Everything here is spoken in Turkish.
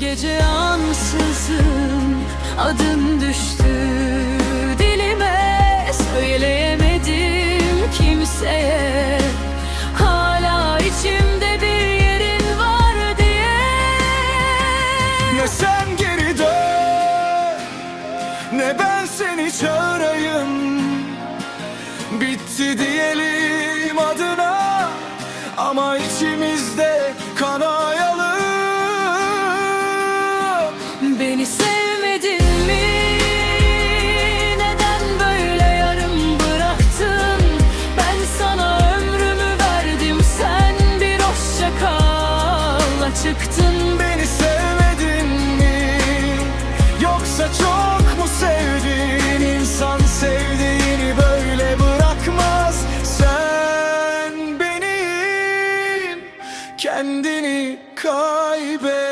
gece ansızın adın düştü dilime, söyleyemedim kimseye. Hala içimde bir yerin var diye. Ne sen geri dön, ne ben seni çağırayım. Bitti diyelim adına, ama içimizde kanayalım. Beni sevmedin mi? Neden böyle yarım bıraktın? Ben sana ömrümü verdim, sen bir hoşça kalla çıktın. Beni sevmedin mi? Yoksa çok mu sevdin? İnsan sevdiğini böyle bırakmaz. Sen benim, kendini kaybet.